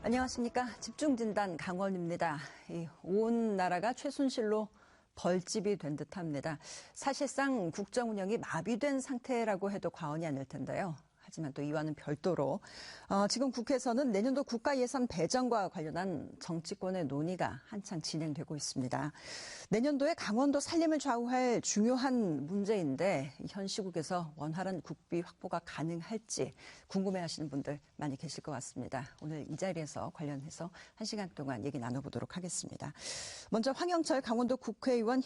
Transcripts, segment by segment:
안녕하십니까. 집중진단 강원입니다. 온 나라가 최순실로 벌집이 된 듯합니다. 사실상 국정 운영이 마비된 상태라고 해도 과언이 아닐 텐데요. 하지만 또 이와는 별도로 지금 국회에서는 내년도 국가예산 배정과 관련한 정치권의 논의가 한창 진행되고 있습니다. 내년도에 강원도 살림을 좌우할 중요한 문제인데 현 시국에서 원활한 국비 확보가 가능할지 궁금해하시는 분들 많이 계실 것 같습니다. 오늘 이 자리에서 관련해서 1시간 동안 얘기 나눠보도록 하겠습니다. 먼저 황영철 강원도 국회의원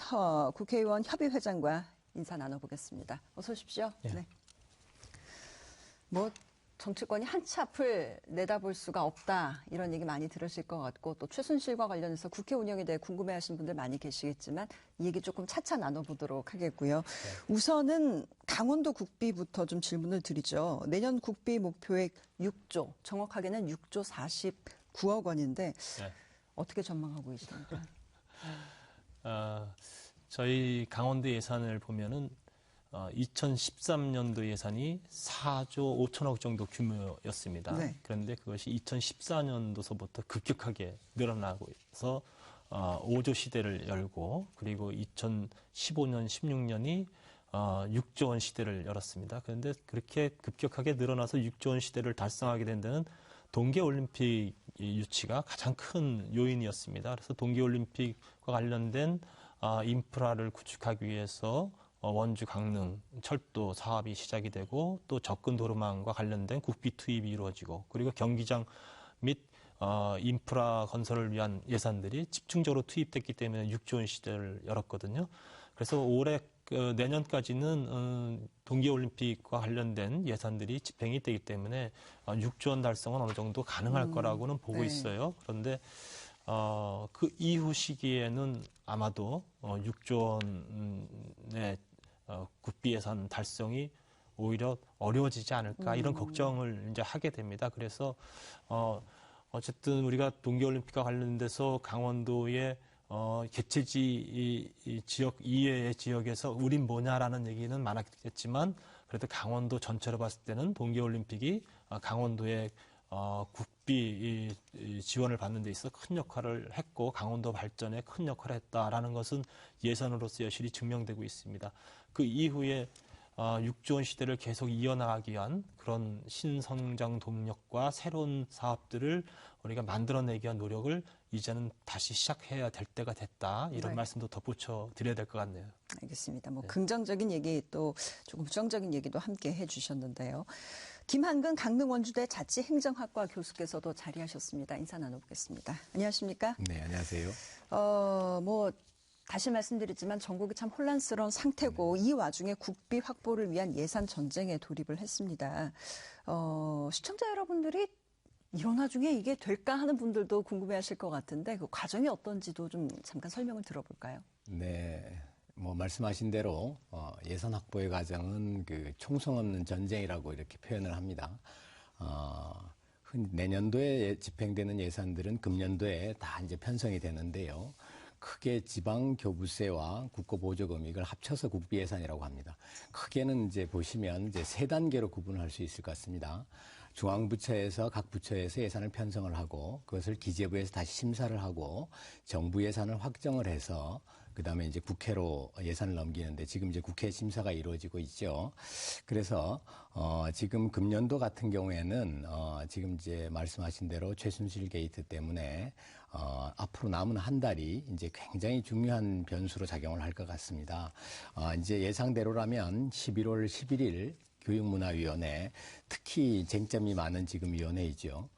협의회장과 인사 나눠보겠습니다. 어서 오십시오. 네. 정치권이 한치 앞을 내다볼 수가 없다, 이런 얘기 많이 들으실 것 같고, 또 최순실과 관련해서 국회 운영에 대해 궁금해하시는 분들 많이 계시겠지만 이 얘기 조금 차차 나눠보도록 하겠고요. 네. 우선은 강원도 국비부터 좀 질문을 드리죠. 내년 국비 목표액 6조, 정확하게는 6조 49억 원인데 네. 어떻게 전망하고 계십니까? 저희 강원도 예산을 보면은 2013년도 예산이 4조 5천억 정도 규모였습니다. 네. 그런데 그것이 2014년도서부터 급격하게 늘어나고 있어서 5조 시대를 열고, 그리고 2015년, 16년이 6조 원 시대를 열었습니다. 그런데 그렇게 급격하게 늘어나서 6조 원 시대를 달성하게 된 데는 동계올림픽 유치가 가장 큰 요인이었습니다. 그래서 동계올림픽과 관련된 인프라를 구축하기 위해서 원주 강릉 철도 사업이 시작이 되고, 또 접근 도로망과 관련된 국비 투입이 이루어지고, 그리고 경기장 및 인프라 건설을 위한 예산들이 집중적으로 투입됐기 때문에 6조 원 시대를 열었거든요. 그래서 올해 내년까지는 동계올림픽과 관련된 예산들이 집행이 되기 때문에 6조 원 달성은 어느 정도 가능할 거라고는 보고 네. 있어요. 그런데 그 이후 시기에는 아마도 6조 원의 국비 예산 달성이 오히려 어려워지지 않을까, 이런 걱정을 이제 하게 됩니다. 그래서 어쨌든 우리가 동계올림픽과 관련돼서 강원도의 개최지 지역 이외의 지역에서 우린 뭐냐라는 얘기는 많았겠지만, 그래도 강원도 전체로 봤을 때는 동계올림픽이 강원도의 국비 지원을 받는 데 있어 큰 역할을 했고, 강원도 발전에 큰 역할을 했다라는 것은 예산으로서 여실히 증명되고 있습니다. 그 이후에 6조 원 시대를 계속 이어나가기 위한 그런 신성장 동력과 새로운 사업들을 우리가 만들어내기 위한 노력을 이제는 다시 시작해야 될 때가 됐다, 이런 네. 말씀도 덧붙여 드려야 될 것 같네요. 알겠습니다. 네. 긍정적인 얘기, 또 조금 부정적인 얘기도 함께 해주셨는데요. 김한근 강릉 원주대 자치행정학과 교수께서도 자리하셨습니다. 인사 나눠보겠습니다. 안녕하십니까? 네, 안녕하세요. 다시 말씀드리지만 전국이 참 혼란스러운 상태고, 이 와중에 국비 확보를 위한 예산 전쟁에 돌입을 했습니다. 시청자 여러분들이 이런 와중에 이게 될까 하는 분들도 궁금해하실 것 같은데, 그 과정이 어떤지도 좀 잠깐 설명을 들어볼까요? 네, 말씀하신 대로 예산 확보의 과정은 그 총성 없는 전쟁이라고 이렇게 표현을 합니다. 내년도에 집행되는 예산들은 금년도에 다 이제 편성이 되는데요. 크게 지방교부세와 국고보조금액을 합쳐서 국비예산이라고 합니다. 크게는 이제 보시면 이제 세 단계로 구분할 수 있을 것 같습니다. 중앙부처에서 각 부처에서 예산을 편성을 하고, 그것을 기재부에서 다시 심사를 하고, 정부 예산을 확정을 해서 그다음에 이제 국회로 예산을 넘기는데, 지금 이제 국회 심사가 이루어지고 있죠. 그래서 지금 금년도 같은 경우에는 지금 이제 말씀하신 대로 최순실 게이트 때문에 앞으로 남은 한 달이 이제 굉장히 중요한 변수로 작용을 할 것 같습니다. 이제 예상대로라면 11월 11일 교육문화위원회, 특히 쟁점이 많은 지금 위원회이죠.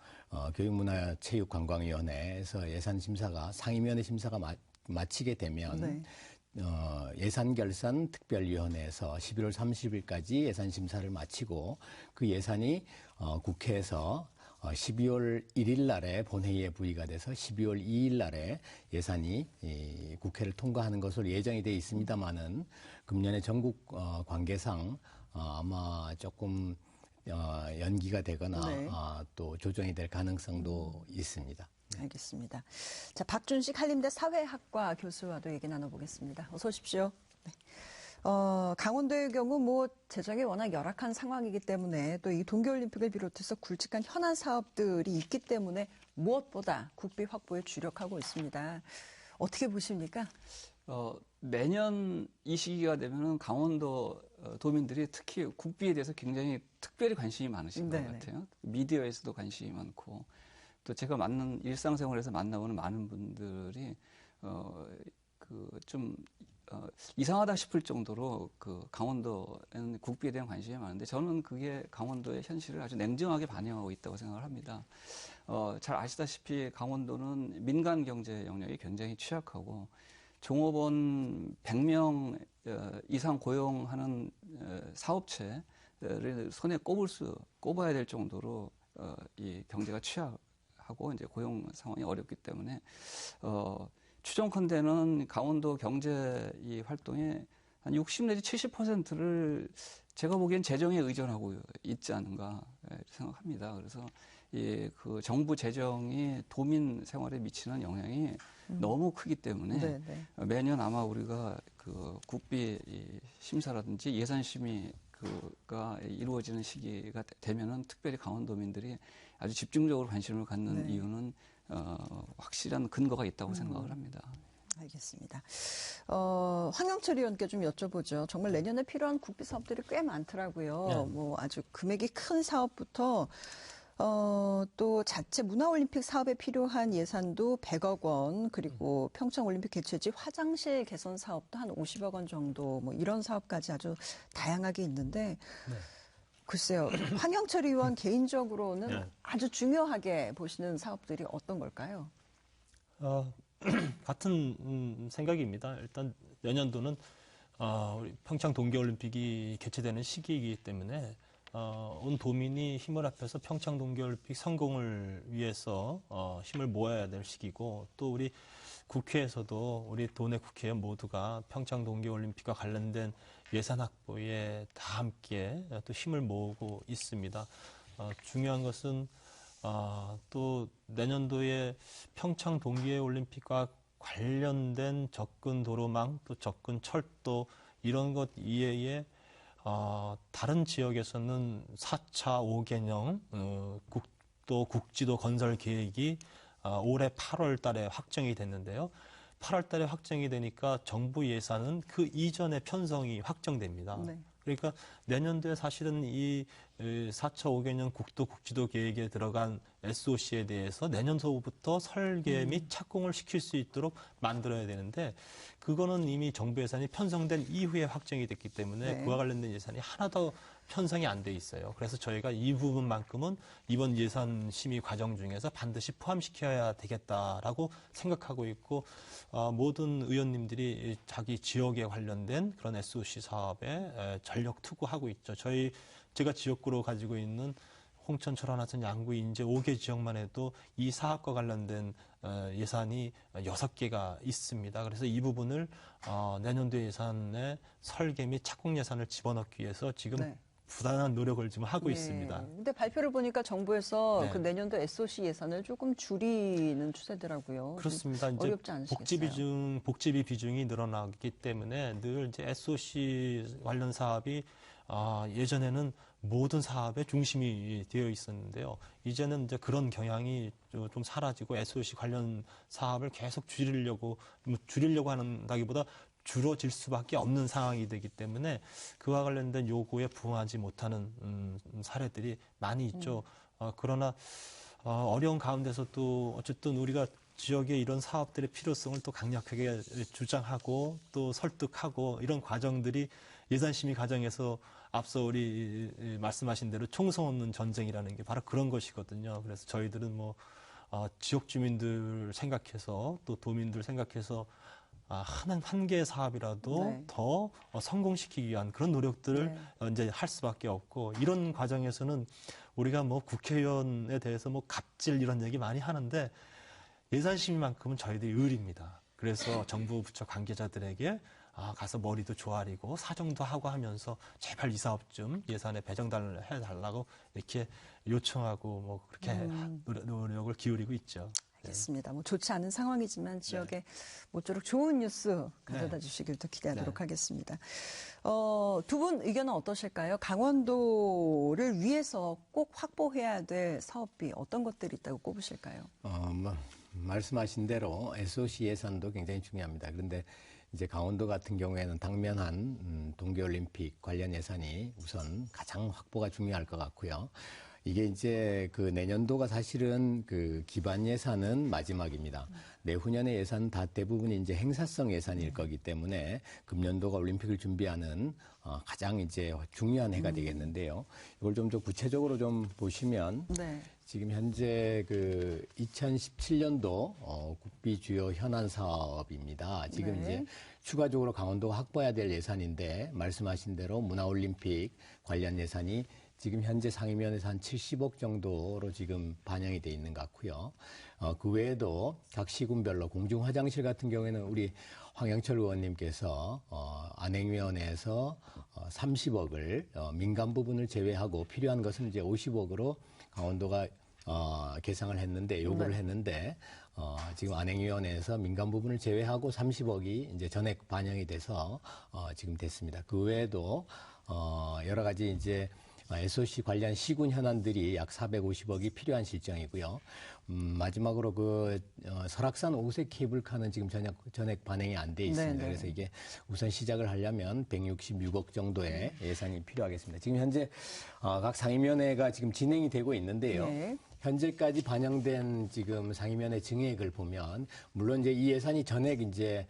교육문화체육관광위원회에서 예산심사가, 상임위원회 심사가 마치게 되면 네. 예산결산 특별위원회에서 11월 30일까지 예산심사를 마치고, 그 예산이 국회에서 12월 1일 날에 본회의에 부의가 돼서 12월 2일 날에 예산이 국회를 통과하는 것으로 예정이 되어 있습니다만은, 금년의 전국 관계상 아마 조금 연기가 되거나 네. 또 조정이 될 가능성도 있습니다. 알겠습니다. 자, 박준식 한림대 사회학과 교수와도 얘기 나눠보겠습니다. 어서 오십시오. 네. 강원도의 경우 뭐 재정이 워낙 열악한 상황이기 때문에 또 이 동계올림픽을 비롯해서 굵직한 현안 사업들이 있기 때문에 무엇보다 국비 확보에 주력하고 있습니다. 어떻게 보십니까? 매년 이 시기가 되면은 강원도 도민들이 특히 국비에 대해서 굉장히 특별히 관심이 많으신 것 같아요. 미디어에서도 관심이 많고 또 제가 일상생활에서 만나보는 많은 분들이 이상하다 싶을 정도로 강원도에는 국비에 대한 관심이 많은데 저는 그게 강원도의 현실을 아주 냉정하게 반영하고 있다고 생각을 합니다. 잘 아시다시피 강원도는 민간 경제 영역이 굉장히 취약하고 종업원 100명 이상 고용하는 사업체를 손에 꼽아야 될 정도로 이 경제가 취약하고 이제 고용 상황이 어렵기 때문에 추정컨대는 강원도 경제 이 활동의 한 60 내지 70%를 제가 보기엔 재정에 의존하고 있지 않은가 생각합니다. 그래서 그 정부 재정이 도민 생활에 미치는 영향이 너무 크기 때문에 매년 아마 우리가 그 국비 심사라든지 예산 심의가 이루어지는 시기가 되면은 특별히 강원도민들이 아주 집중적으로 관심을 갖는 이유는 확실한 근거가 있다고 생각을 합니다. 알겠습니다. 황영철 의원께 좀 여쭤보죠. 정말 내년에 필요한 국비 사업들이 꽤 많더라고요. 뭐 아주 금액이 큰 사업부터 또 자체 문화올림픽 사업에 필요한 예산도 100억 원, 그리고 평창올림픽 개최지 화장실 개선 사업도 한 50억 원 정도, 뭐 이런 사업까지 아주 다양하게 있는데, 글쎄요, 황영철 의원 개인적으로는 아주 중요하게 보시는 사업들이 어떤 걸까요? 같은 생각입니다. 일단 내년도는 우리 평창 동계올림픽이 개최되는 시기이기 때문에 온 도민이 힘을 합해서 평창 동계올림픽 성공을 위해서 힘을 모아야 될 시기고, 또 우리 국회에서도 우리 도내 국회의원 모두가 평창 동계올림픽과 관련된 예산 확보에 다 함께 또 힘을 모으고 있습니다. 중요한 것은 또 내년도에 평창 동계올림픽과 관련된 접근 도로망, 또 접근 철도 이런 것 이외에 다른 지역에서는 4차 5개년 국지도 건설 계획이 올해 8월 달에 확정이 됐는데요. 8월 달에 확정이 되니까 정부 예산은 그 이전에 편성이 확정됩니다. 그러니까 내년도에 사실은 이 4차 5개년 국지도 계획에 들어간 SOC에 대해서 내년도부터 설계 및 착공을 시킬 수 있도록 만들어야 되는데, 그거는 이미 정부 예산이 편성된 이후에 확정이 됐기 때문에 그와 관련된 예산이 하나도 편성이 안 돼 있어요. 그래서 저희가 이 부분만큼은 이번 예산 심의 과정 중에서 반드시 포함시켜야 되겠다라고 생각하고 있고, 모든 의원님들이 자기 지역에 관련된 그런 SOC 사업에 전력 투구하고 있죠. 제가 지역구로 가지고 있는 홍천, 철원, 하천, 양구, 인제 5개 지역만 해도 이 사업과 관련된 예산이 6개가 있습니다. 그래서 이 부분을 내년도 예산에 설계 및 착공 예산을 집어넣기 위해서 지금 부단한 노력을 좀 하고 있습니다. 근데 발표를 보니까 정부에서 그 내년도 SOC 예산을 조금 줄이는 추세더라고요. 그렇습니다. 이제 어렵지 않으시겠어요? 복지비 비중이 늘어나기 때문에 늘 이제 SOC 관련 사업이 예전에는 모든 사업의 중심이 되어 있었는데요. 이제는 이제 그런 경향이 좀 사라지고 SOC 관련 사업을 계속 줄이려고 한다기보다 줄어질 수밖에 없는 상황이 되기 때문에 그와 관련된 요구에 부응하지 못하는 사례들이 많이 있죠. 그러나 어려운 가운데서도 어쨌든 우리가 지역의 이런 사업들의 필요성을 또 강력하게 주장하고 또 설득하고 이런 과정들이 예산심의 과정에서 앞서 우리 말씀하신 대로 총성 없는 전쟁이라는 게 바로 그런 것이거든요. 그래서 저희들은 지역 주민들 생각해서 또 도민들 생각해서 한 개의 사업이라도 더 성공시키기 위한 그런 노력들을 이제 할 수밖에 없고, 이런 과정에서는 우리가 국회의원에 대해서 갑질 이런 얘기 많이 하는데 예산심의만큼은 저희들이 의리입니다. 그래서 정부 부처 관계자들에게 가서 머리도 조아리고 사정도 하고 하면서 제발 이 사업 좀 예산에 배정을 해달라고 이렇게 요청하고 그렇게 노력을 기울이고 있죠. 알겠습니다. 뭐 좋지 않은 상황이지만 지역에 모쪼록 좋은 뉴스 가져다 주시길 또 기대하도록 하겠습니다. 두 분 의견은 어떠실까요? 강원도를 위해서 꼭 확보해야 될 사업비 어떤 것들이 있다고 꼽으실까요? 말씀하신 대로 SOC 예산도 굉장히 중요합니다. 그런데 이제 강원도 같은 경우에는 당면한 동계올림픽 관련 예산이 우선 가장 확보가 중요할 것 같고요. 이게 이제 그 내년도가 사실은 그 기반 예산은 마지막입니다. 내후년의 예산은 다 대부분 이제 행사성 예산일 거기 때문에 금년도가 올림픽을 준비하는 가장 이제 중요한 해가 되겠는데요. 이걸 좀 더 구체적으로 좀 보시면 지금 현재 그 2017년도 국비 주요 현안 사업입니다. 지금 이제 추가적으로 강원도가 확보해야 될 예산인데 말씀하신 대로 문화올림픽 관련 예산이 지금 현재 상임위원회에서 한 70억 정도로 지금 반영이 돼 있는 것 같고요. 그 외에도 각 시군별로 공중화장실 같은 경우에는 우리 황영철 의원님께서 안행위원회에서 30억을 민간 부분을 제외하고 필요한 것은 이제 50억으로 강원도가 계상을 했는데 요구를 했는데 지금 안행위원회에서 민간 부분을 제외하고 30억이 이제 전액 반영이 돼서 지금 됐습니다. 그 외에도 여러 가지 이제 SOC 관련 시군 현안들이 약 450억이 필요한 실정이고요. 마지막으로 그 설악산 5색 케이블카는 지금 전액 반영이 안 돼 있습니다. 그래서 이게 우선 시작을 하려면 166억 정도의 예산이 필요하겠습니다. 지금 현재 각 상임위원회가 지금 진행이 되고 있는데요. 현재까지 반영된 지금 상임위원회 증액을 보면 물론 이제 이 예산이 전액 이제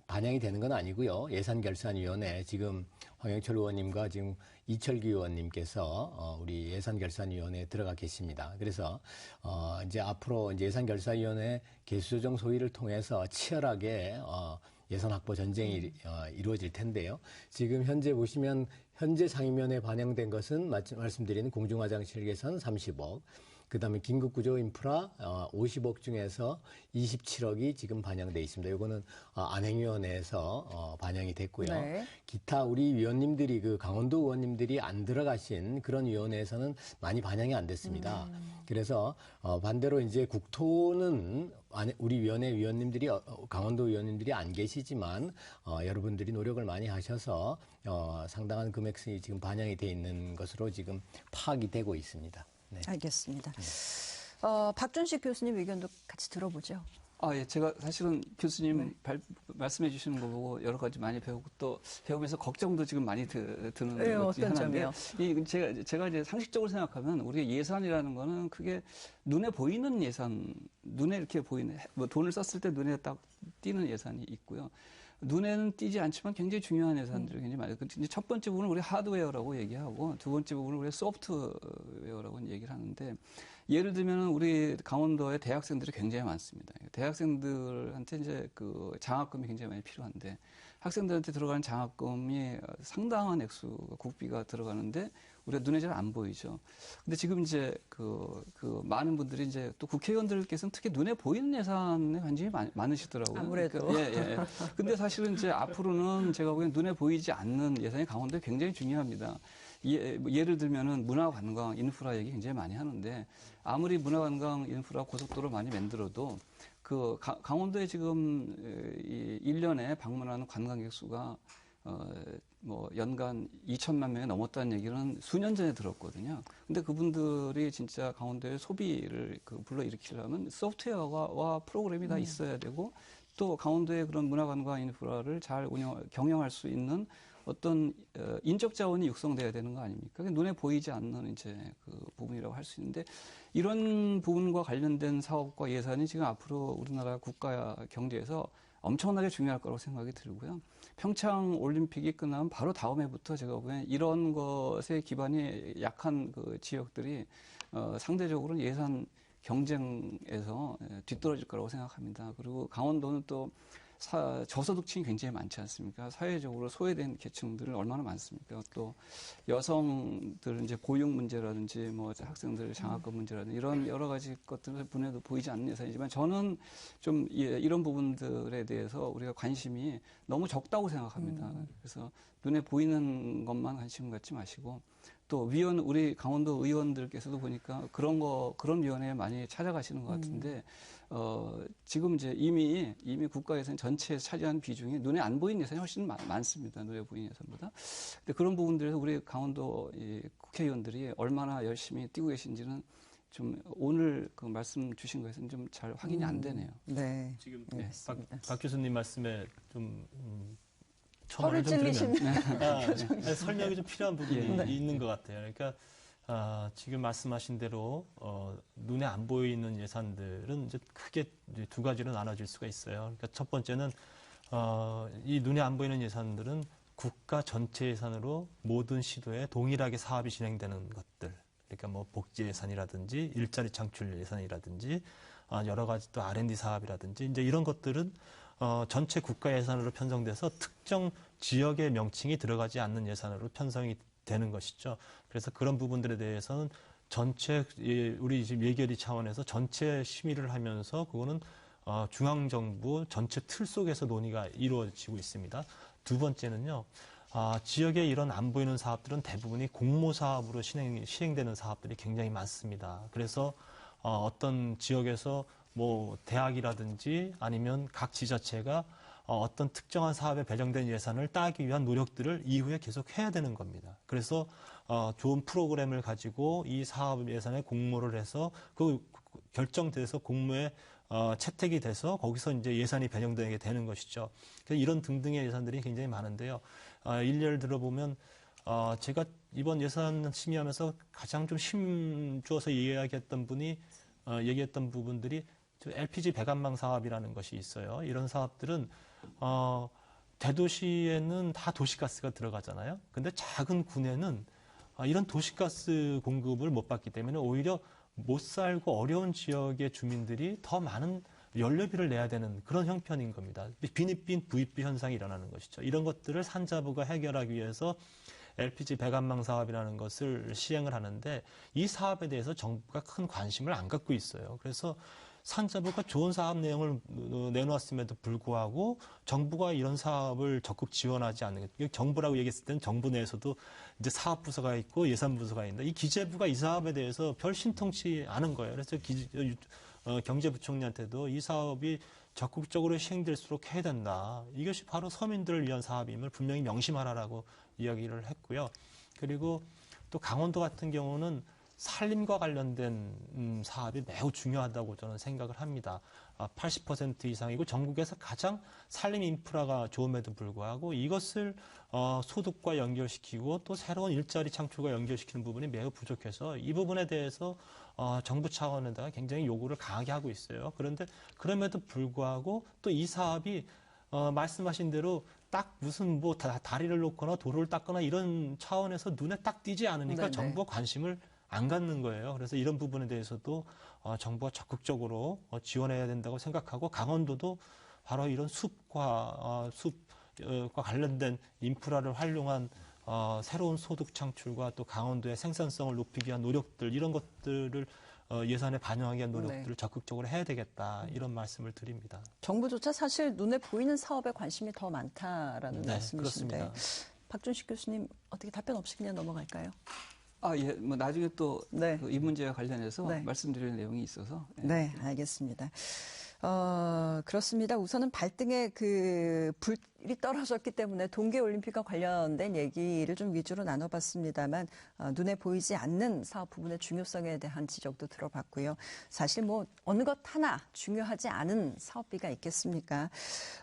반영이 되는 건 아니고요. 예산결산위원회 지금 황영철 의원님과 지금 이철규 의원님께서 우리 예산결산위원회에 들어가 계십니다. 그래서 이제 앞으로 이제 예산결산위원회 개수조정 소위를 통해서 치열하게 예산 확보 전쟁이 이루어질 텐데요. 지금 현재 보시면 현재 상임위원회에 반영된 것은 말씀드리는 공중화장실 개선 30억, 그다음에 긴급구조 인프라 50억 중에서 27억이 지금 반영돼 있습니다. 이거는 안행위원회에서 반영이 됐고요. 기타 우리 위원님들이 그 강원도 의원님들이 안 들어가신 그런 위원회에서는 많이 반영이 안 됐습니다. 그래서 반대로 이제 국토는 우리 위원회 위원님들이 강원도 위원님들이 안 계시지만 여러분들이 노력을 많이 하셔서 상당한 금액이 지금 반영이 돼 있는 것으로 지금 파악이 되고 있습니다. 네. 알겠습니다. 박준식 교수님 의견도 같이 들어보죠. 예. 제가 사실은 교수님 말씀해 주시는 거 보고 여러 가지 많이 배우고 또 배우면서 걱정도 지금 많이 드는 것이 하나인데요. 제가 이제 상식적으로 생각하면 우리가 예산이라는 거는 그게 눈에 보이는 예산, 눈에 이렇게 보이는, 뭐 돈을 썼을 때 눈에 딱 띄는 예산이 있고요. 눈에는 띄지 않지만 굉장히 중요한 예산들이 굉장히 많아요. 이제 첫 번째 부분은 우리 하드웨어라고 얘기하고 두 번째 부분은 우리 소프트웨어라고 얘기를 하는데 예를 들면 우리 강원도에 대학생들이 굉장히 많습니다. 대학생들한테 이제 그 장학금이 굉장히 많이 필요한데 학생들한테 들어가는 장학금이 상당한 액수 국비가 들어가는데 우리가 눈에 잘 안 보이죠. 근데 지금 이제 그 많은 분들이 이제 또 국회의원들께서는 특히 눈에 보이는 예산에 관심이 많으시더라고요. 아무래도. 그러니까, 근데 사실은 이제 앞으로는 제가 보기엔 눈에 보이지 않는 예산이 강원도에 굉장히 중요합니다. 예를 들면은 문화관광 인프라 얘기 굉장히 많이 하는데 아무리 문화관광 인프라 고속도로 많이 만들어도 그 강원도에 지금 1년에 방문하는 관광객 수가 뭐 연간 2천만 명이 넘었다는 얘기는 수년 전에 들었거든요. 근데 그분들이 진짜 강원도의 소비를 불러일으키려면 소프트웨어와 프로그램이 다 있어야 되고 또 강원도의 그런 문화관광 인프라를 잘 경영할 수 있는 어떤 인적 자원이 육성돼야 되는 거 아닙니까? 눈에 보이지 않는 이제 그 부분이라고 할 수 있는데 이런 부분과 관련된 사업과 예산이 지금 앞으로 우리나라 국가 경제에서 엄청나게 중요할 거라고 생각이 들고요. 평창 올림픽이 끝나면 바로 다음 해부터 제가 보기엔 이런 것에 기반이 약한 그 지역들이 상대적으로 예산 경쟁에서 뒤떨어질 거라고 생각합니다. 그리고 강원도는 또 저소득층이 굉장히 많지 않습니까? 사회적으로 소외된 계층들은 얼마나 많습니까? 또 여성들 이제 보육 문제라든지 뭐 학생들 장학금 문제라든지 이런 여러 가지 것들을 분에도 보이지 않는 예산이지만 저는 좀 이런 부분들에 대해서 우리가 관심이 너무 적다고 생각합니다. 그래서 눈에 보이는 것만 관심 갖지 마시고 또 우리 강원도 의원들께서도 보니까 그런 위원회에 많이 찾아가시는 것 같은데, 지금 이제 이미 국가 예산 전체에 차지하는 비중이 눈에 안 보이는 예산이 훨씬 많습니다. 눈에 보이는 예산보다. 근데 그런 부분들에서 우리 강원도 국회의원들이 얼마나 열심히 뛰고 계신지는 좀 오늘 그 말씀 주신 거에서는 좀 잘 확인이 안 되네요. 네. 지금 네, 박 교수님 말씀에 좀 혀를 찔리시는 설명이 좀 필요한 부분이 네. 있는 것 같아요. 그러니까 지금 말씀하신 대로 눈에 안 보이는 예산들은 이제 크게 이제 두 가지로 나눠질 수가 있어요. 그러니까 첫 번째는 이 눈에 안 보이는 예산들은 국가 전체 예산으로 모든 시도에 동일하게 사업이 진행되는 것들. 그러니까 뭐 복지 예산이라든지 일자리 창출 예산이라든지 여러 가지 또 R&D 사업이라든지 이제 이런 것들은 전체 국가 예산으로 편성돼서 특정 지역의 명칭이 들어가지 않는 예산으로 편성이 되는 것이죠. 그래서 그런 부분들에 대해서는 전체 우리 지금 예결위 차원에서 전체 심의를 하면서 그거는 중앙정부 전체 틀 속에서 논의가 이루어지고 있습니다. 두 번째는요. 지역에 이런 안 보이는 사업들은 대부분이 공모 사업으로 시행되는 사업들이 굉장히 많습니다. 그래서 어떤 지역에서 뭐 대학이라든지 아니면 각 지자체가 어떤 특정한 사업에 배정된 예산을 따기 위한 노력들을 이후에 계속 해야 되는 겁니다. 그래서 좋은 프로그램을 가지고 이 사업 예산에 공모를 해서 그 결정돼서 공모에 채택이 돼서 거기서 이제 예산이 배정되게 되는 것이죠. 그래서 이런 등등의 예산들이 굉장히 많은데요. 일례를 들어보면 제가 이번 예산 심의하면서 가장 좀 힘줘서 얘기했던 부분들이 LPG 배관망 사업이라는 것이 있어요. 이런 사업들은 대도시에는 다 도시가스가 들어가잖아요. 근데 작은 군에는 이런 도시가스 공급을 못 받기 때문에 오히려 못 살고 어려운 지역의 주민들이 더 많은 연료비를 내야 되는 그런 형편인 겁니다. 빈입빈 부입비 현상이 일어나는 것이죠. 이런 것들을 산자부가 해결하기 위해서 LPG 배관망 사업이라는 것을 시행을 하는데 이 사업에 대해서 정부가 큰 관심을 안 갖고 있어요. 그래서 산자부가 좋은 사업 내용을 내놓았음에도 불구하고 정부가 이런 사업을 적극 지원하지 않는 게 정부라고 얘기했을 때는 정부 내에서도 이제 사업부서가 있고 예산부서가 있는데 이 기재부가 이 사업에 대해서 별 신통치 않은 거예요. 그래서 경제부총리한테도 이 사업이 적극적으로 시행될수록 해야 된다. 이것이 바로 서민들을 위한 사업임을 분명히 명심하라라고 이야기를 했고요. 그리고 또 강원도 같은 경우는 산림과 관련된 사업이 매우 중요하다고 저는 생각을 합니다. 80% 이상이고 전국에서 가장 산림 인프라가 좋음에도 불구하고 이것을 소득과 연결시키고 또 새로운 일자리 창출과 연결시키는 부분이 매우 부족해서 이 부분에 대해서 정부 차원에다가 굉장히 요구를 강하게 하고 있어요. 그런데 그럼에도 불구하고 또 이 사업이 말씀하신 대로 딱 무슨 뭐 다리를 놓거나 도로를 닦거나 이런 차원에서 눈에 딱 띄지 않으니까 네네. 정부가 관심을 안 갖는 거예요. 그래서 이런 부분에 대해서도 정부가 적극적으로 지원해야 된다고 생각하고 강원도도 바로 이런 숲과 관련된 인프라를 활용한 새로운 소득 창출과 또 강원도의 생산성을 높이기 위한 노력들 이런 것들을 예산에 반영하기 위한 노력들을 네. 적극적으로 해야 되겠다 이런 말씀을 드립니다. 정부조차 사실 눈에 보이는 사업에 관심이 더 많다라는 네, 말씀이신데 그렇습니다. 박준식 교수님 어떻게 답변 없이 그냥 넘어갈까요? 예, 뭐 나중에 또 네. 이 문제와 관련해서 네. 말씀드릴 내용이 있어서. 네, 알겠습니다. 그렇습니다. 우선은 발등에 그 불이 떨어졌기 때문에 동계올림픽과 관련된 얘기를 좀 위주로 나눠봤습니다만 눈에 보이지 않는 사업 부분의 중요성에 대한 지적도 들어봤고요. 사실 뭐 어느 것 하나 중요하지 않은 사업비가 있겠습니까?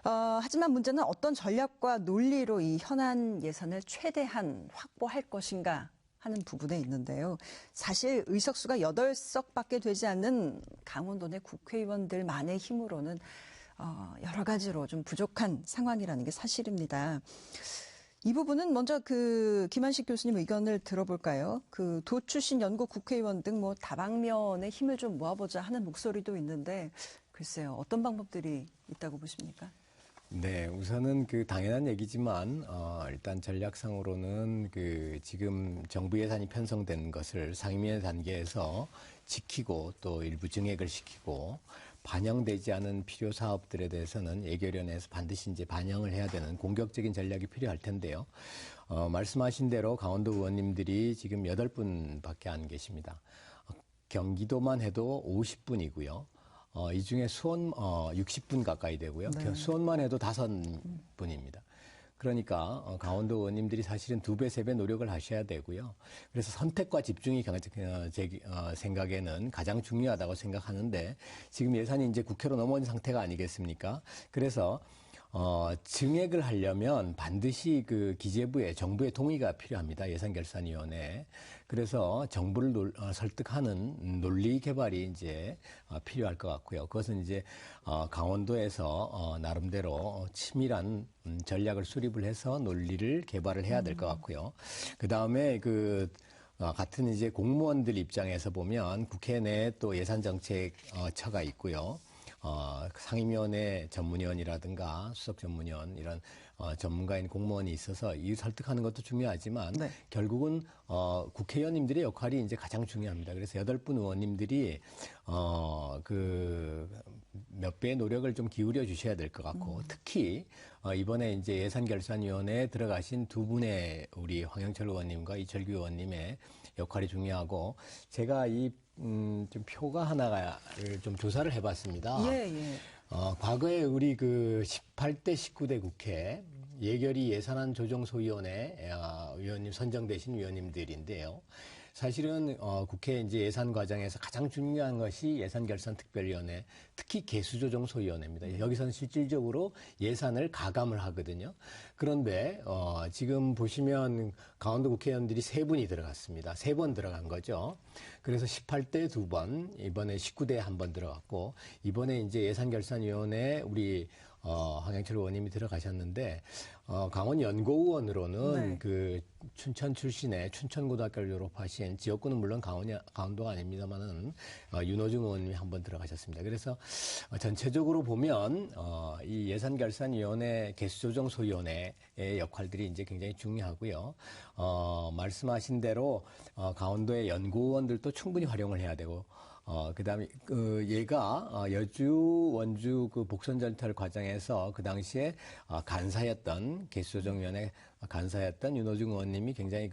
하지만 문제는 어떤 전략과 논리로 이 현안 예산을 최대한 확보할 것인가 하는 부분에 있는데요. 사실 의석수가 8석밖에 되지 않는 강원도 내 국회의원들만의 힘으로는 여러 가지로 좀 부족한 상황이라는 게 사실입니다. 이 부분은 먼저 그 김한식 교수님 의견을 들어볼까요? 그 도 출신 연구 국회의원 등 뭐 다방면의 힘을 좀 모아보자 하는 목소리도 있는데 글쎄요. 어떤 방법들이 있다고 보십니까? 네, 우선은 그 당연한 얘기지만 일단 전략상으로는 그 지금 정부 예산이 편성된 것을 상임위원 단계에서 지키고 또 일부 증액을 시키고 반영되지 않은 필요 사업들에 대해서는 예결위원회에서 반드시 이제 반영을 해야 되는 공격적인 전략이 필요할 텐데요. 말씀하신 대로 강원도 의원님들이 지금 8분밖에 안 계십니다. 경기도만 해도 50분이고요. 이 중에 수원 60분 가까이 되고요. 네. 수원만 해도 5분입니다. 그러니까 강원도 의원님들이 사실은 2배, 3배 노력을 하셔야 되고요. 그래서 선택과 집중이 제 생각에는 가장 중요하다고 생각하는데 지금 예산이 이제 국회로 넘어온 상태가 아니겠습니까? 그래서 증액을 하려면 반드시 그 기재부의 정부의 동의가 필요합니다. 예산결산위원회에. 그래서 정부를 설득하는 논리 개발이 이제 필요할 것 같고요. 그것은 이제 강원도에서 나름대로 치밀한 전략을 수립을 해서 논리를 개발을 해야 될 것 같고요. 그 다음에 같은 이제 공무원들 입장에서 보면 국회 내에 또 예산정책처가 있고요. 상임위원회 전문위원이라든가 수석 전문위원 이런 전문가인 공무원이 있어서 이 설득하는 것도 중요하지만 네. 결국은 국회의원님들의 역할이 이제 가장 중요합니다. 그래서 8분 의원님들이 몇 배의 노력을 좀 기울여 주셔야 될 것 같고 특히 이번에 이제 예산결산위원회에 들어가신 2분의 우리 황영철 의원님과 이철규 의원님의 역할이 중요하고 제가 좀 표가 하나를 좀 조사를 해봤습니다. 예. 과거에 우리 18대 19대 국회 예결위 예산안 조정소위원회 위원님 선정되신 위원님들인데요. 사실은 국회 이제 예산 과정에서 가장 중요한 것이 예산결산특별위원회, 특히 개수조정소위원회입니다. 여기서는 실질적으로 예산을 가감을 하거든요. 그런데 지금 보시면 강원도 국회의원들이 3분이 들어갔습니다. 3번 들어간 거죠. 그래서 18대 2번, 이번에 19대 1번 들어갔고 이번에 이제 예산결산위원회 우리 황영철 의원님이 들어가셨는데 강원 연구원으로는 네. 춘천 출신의 춘천고등학교를 졸업하신 지역구는 물론 강원도가 아닙니다만은 윤호중 의원님이 한번 들어가셨습니다. 그래서 전체적으로 보면 이 예산결산위원회 개수조정소위원회의 역할들이 이제 굉장히 중요하고요. 말씀하신 대로 강원도의 연구원들도 충분히 활용을 해야 되고 그다음에 얘가 여주 원주 복선전탈 과정에서 그 당시에 간사였던 개수조정위원회 간사였던 윤호중 의원님이 굉장히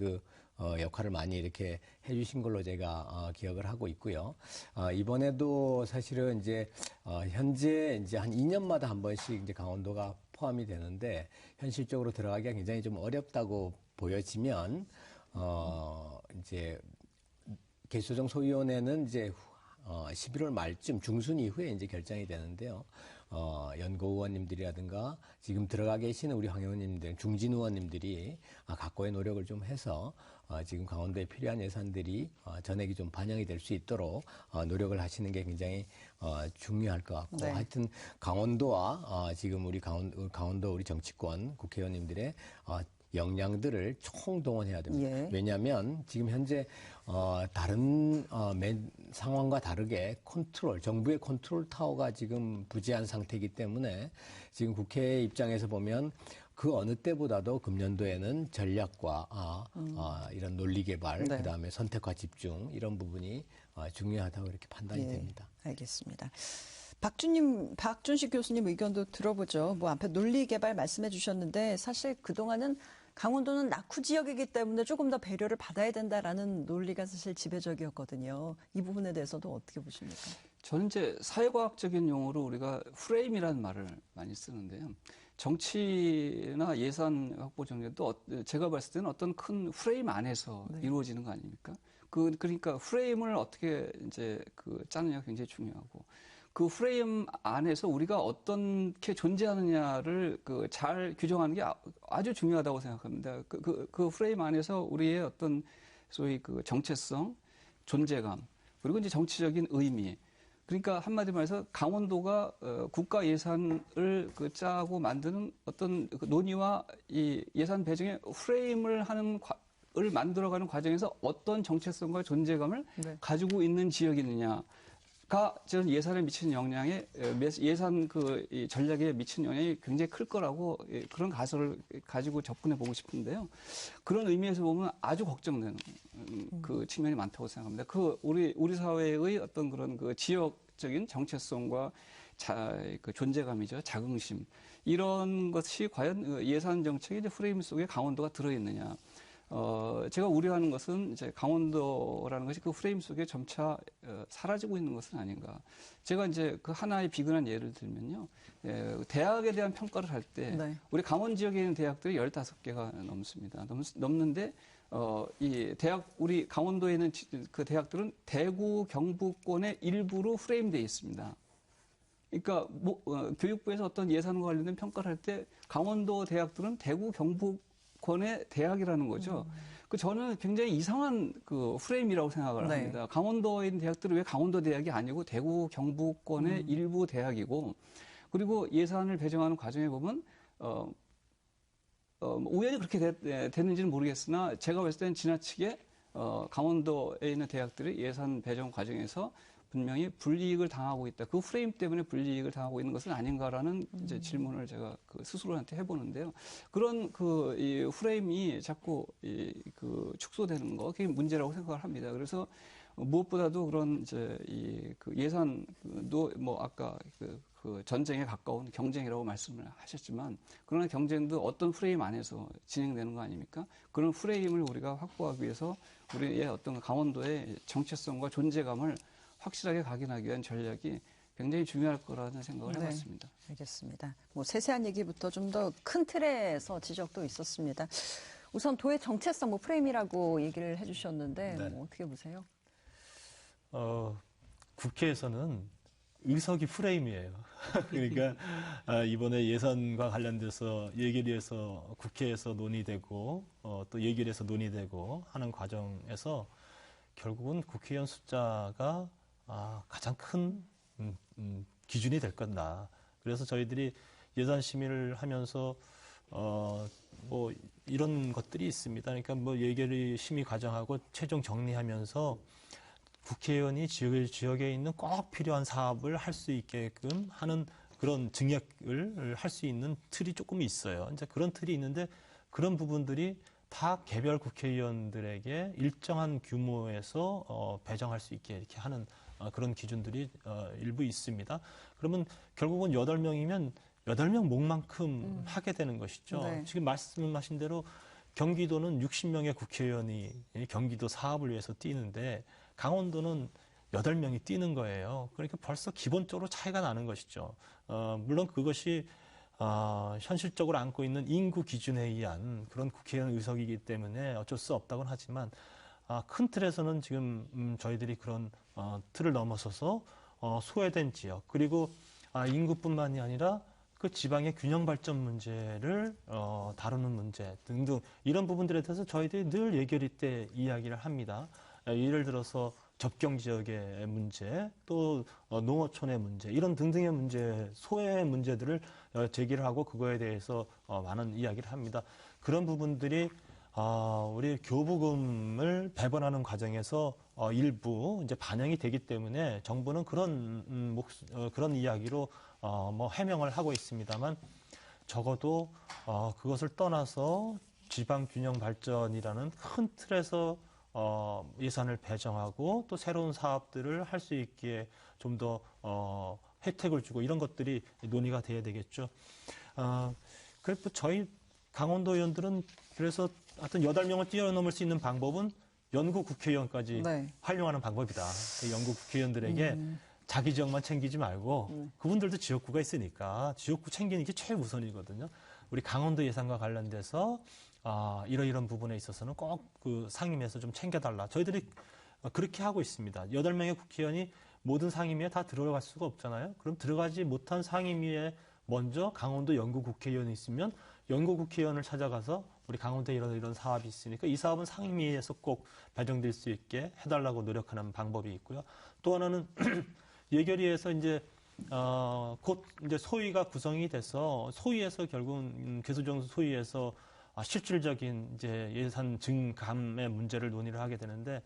역할을 많이 이렇게 해주신 걸로 제가 기억을 하고 있고요. 이번에도 사실은 이제 현재 이제 한 2년마다 한 번씩 이제 강원도가 포함이 되는데 현실적으로 들어가기가 굉장히 좀 어렵다고 보여지면 이제 개수조정소위원회는 이제 11월 말쯤 중순 이후에 이제 결정이 되는데요. 연구의원님들이라든가 지금 들어가 계시는 우리 황 의원님들, 중진 의원님들이 각고의 노력을 좀 해서 지금 강원도에 필요한 예산들이 전액이 좀 반영이 될 수 있도록 노력을 하시는 게 굉장히 중요할 것 같고 네. 하여튼 강원도와 지금 우리 강원도 우리 정치권 국회의원님들의 역량들을 총동원해야 됩니다. 예. 왜냐하면 지금 현재 다른 상황과 다르게 정부의 컨트롤 타워가 지금 부재한 상태이기 때문에 지금 국회 입장에서 보면 그 어느 때보다도 금년도에는 전략과 이런 논리 개발, 네. 그다음에 선택과 집중 이런 부분이 중요하다고 이렇게 판단이 됩니다. 알겠습니다. 박준식 교수님 의견도 들어보죠. 앞에 논리 개발 말씀해 주셨는데 사실 그동안은 강원도는 낙후 지역이기 때문에 조금 더 배려를 받아야 된다라는 논리가 사실 지배적이었거든요. 이 부분에 대해서도 어떻게 보십니까? 저는 이제 사회과학적인 용어로 우리가 프레임이라는 말을 많이 쓰는데요. 정치나 예산 확보 정책도 제가 봤을 때는 어떤 큰 프레임 안에서 네. 이루어지는 거 아닙니까? 그러니까 프레임을 어떻게 이제 짜느냐가 굉장히 중요하고 그 프레임 안에서 우리가 어떻게 존재하느냐를 잘 규정하는 게 아주 중요하다고 생각합니다. 그 프레임 안에서 우리의 어떤 소위 정체성, 존재감, 그리고 이제 정치적인 의미. 그러니까 한마디로 말해서 강원도가 국가 예산을 짜고 만드는 어떤 논의와 이 예산 배정의 프레임을 만들어가는 과정에서 어떤 정체성과 존재감을 네. 가지고 있는 지역이느냐. 저는 예산에 미치는 영향에 예산 이 전략에 미치는 영향이 굉장히 클 거라고 그런 가설을 가지고 접근해 보고 싶은데요. 그런 의미에서 보면 아주 걱정되는 그 측면이 많다고 생각합니다. 우리 사회의 어떤 그런 그 지역적인 정체성과 그 존재감이죠, 자긍심 이런 것이 과연 예산 정책의 프레임 속에 강원도가 들어있느냐. 제가 우려하는 것은 이제 강원도라는 것이 그 프레임 속에 점차 사라지고 있는 것은 아닌가. 제가 이제 그 하나의 비근한 예를 들면요. 대학에 대한 평가를 할 때 네. 우리 강원 지역에 있는 대학들이 15개가 넘습니다. 넘는데 우리 강원도에 있는 그 대학들은 대구 경북권의 일부로 프레임되어 있습니다. 그러니까 교육부에서 어떤 예산과 관련된 평가를 할 때 강원도 대학들은 대구 경북권의 대학이라는 거죠. 저는 굉장히 이상한 그 프레임이라고 생각을 합니다. 강원도에 있는 대학들은 왜 강원도 대학이 아니고 대구 경북권의 일부 대학이고, 그리고 예산을 배정하는 과정에 보면 우연히 그렇게 됐는지는 모르겠으나 제가 봤을 때는 지나치게 강원도에 있는 대학들이 예산 배정 과정에서 분명히 불이익을 당하고 있다. 그 프레임 때문에 불이익을 당하고 있는 것은 아닌가라는 이제 질문을 제가 스스로한테 해보는데요. 그런 이 프레임이 자꾸 그 축소되는 거, 그게 문제라고 생각을 합니다. 그래서 무엇보다도 그런 그 예산도 아까 그 전쟁에 가까운 경쟁이라고 말씀을 하셨지만, 그러나 경쟁도 어떤 프레임 안에서 진행되는 거 아닙니까? 그런 프레임을 우리가 확보하기 위해서 우리의 어떤 강원도의 정체성과 존재감을 확실하게 각인하기 위한 전략이 굉장히 중요할 거라는 생각을 해봤습니다. 알겠습니다. 세세한 얘기부터 좀 더 큰 틀에서 지적도 있었습니다. 우선 도의 정체성 프레임이라고 얘기를 해주셨는데 어떻게 보세요? 국회에서는 의석이 프레임이에요. 그러니까 이번에 예산과 관련돼서 예결위에서 국회에서 논의되고 또 예결위에서 논의되고 하는 과정에서 결국은 국회의원 숫자가 가장 큰 기준이 될 건다. 그래서 저희들이 예산 심의를 하면서 이런 것들이 있습니다. 그러니까 예결위 심의 과정하고 최종 정리하면서 국회의원이 지역에 있는 꼭 필요한 사업을 할 수 있게끔 하는 그런 증액을 할 수 있는 틀이 조금 있어요. 이제 그런 틀이 있는데 그런 부분들이 다 개별 국회의원들에게 일정한 규모에서 배정할 수 있게 이렇게 하는 그런 기준들이 일부 있습니다. 그러면 결국은 8명이면 8명 몫만큼 하게 되는 것이죠. 네. 지금 말씀하신 대로 경기도는 60명의 국회의원이 경기도 사업을 위해서 뛰는데 강원도는 8명이 뛰는 거예요. 그러니까 벌써 기본적으로 차이가 나는 것이죠. 물론 그것이 현실적으로 안고 있는 인구 기준에 의한 그런 국회의원 의석이기 때문에 어쩔 수 없다고는 하지만 큰 틀에서는 지금 저희들이 그런 틀을 넘어서서 소외된 지역 그리고 인구뿐만이 아니라 그 지방의 균형 발전 문제를 다루는 문제 등등 이런 부분들에 대해서 저희들이 늘 예결위 때 이야기를 합니다. 예를 들어서 접경 지역의 문제, 또 농어촌의 문제, 이런 등등의 문제, 소외의 문제들을 제기를 하고 그거에 대해서 많은 이야기를 합니다. 그런 부분들이 우리 교부금을 배분하는 과정에서 일부 이제 반영이 되기 때문에 정부는 그런 이야기로 해명을 하고 있습니다만 적어도 그것을 떠나서 지방 균형 발전이라는 큰 틀에서 예산을 배정하고 또 새로운 사업들을 할 수 있기에 좀 더 혜택을 주고 이런 것들이 논의가 돼야 되겠죠. 그래서 저희 강원도 의원들은 그래서 하여튼 8명을 뛰어넘을 수 있는 방법은 연구 국회의원까지 활용하는 방법이다. 연구 국회의원들에게 자기 지역만 챙기지 말고 그분들도 지역구가 있으니까 지역구 챙기는 게 최우선이거든요. 우리 강원도 예산과 관련돼서 이런 부분에 있어서는 꼭 그 상임위에서 좀 챙겨달라. 저희들이 그렇게 하고 있습니다. 8명의 국회의원이 모든 상임위에 다 들어갈 수가 없잖아요. 그럼 들어가지 못한 상임위에 먼저 강원도 연구 국회의원이 있으면 연구 국회의원을 찾아가서 우리 강원도에 이런 사업이 있으니까 이 사업은 상임위에서 꼭 배정될 수 있게 해달라고 노력하는 방법이 있고요. 또 하나는 예결위에서 이제 곧 이제 소위가 구성이 돼서 소위에서 결국은 개수정수 소위에서 실질적인 이제 예산 증감의 문제를 논의를 하게 되는데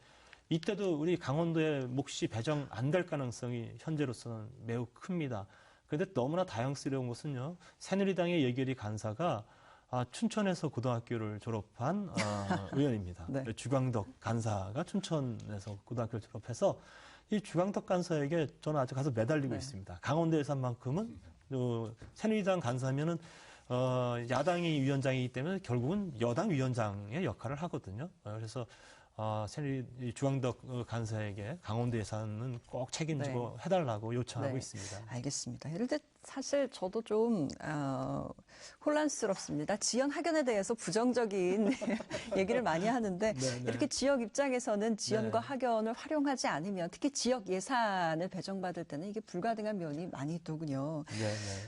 이때도 우리 강원도의 몫이 배정 안 될 가능성이 현재로서는 매우 큽니다. 그런데 너무나 다행스러운 것은요. 새누리당의 예결위 간사가 춘천에서 고등학교를 졸업한 의원입니다. 네. 주광덕 간사가 춘천에서 고등학교를 졸업해서 이 주광덕 간사에게 저는 아주 가서 매달리고 있습니다. 강원도 예산만큼은 새누리당 간사면은 야당이 위원장이기 때문에 결국은 여당 위원장의 역할을 하거든요. 그래서 주광덕 간사에게 강원도 예산은 꼭 책임지고 해달라고 요청하고 있습니다. 알겠습니다. 그런데 사실 저도 좀 혼란스럽습니다. 지연 학연에 대해서 부정적인 얘기를 많이 하는데 이렇게 지역 입장에서는 지연과 학연을 활용하지 않으면 특히 지역 예산을 배정받을 때는 이게 불가능한 면이 많이 있더군요.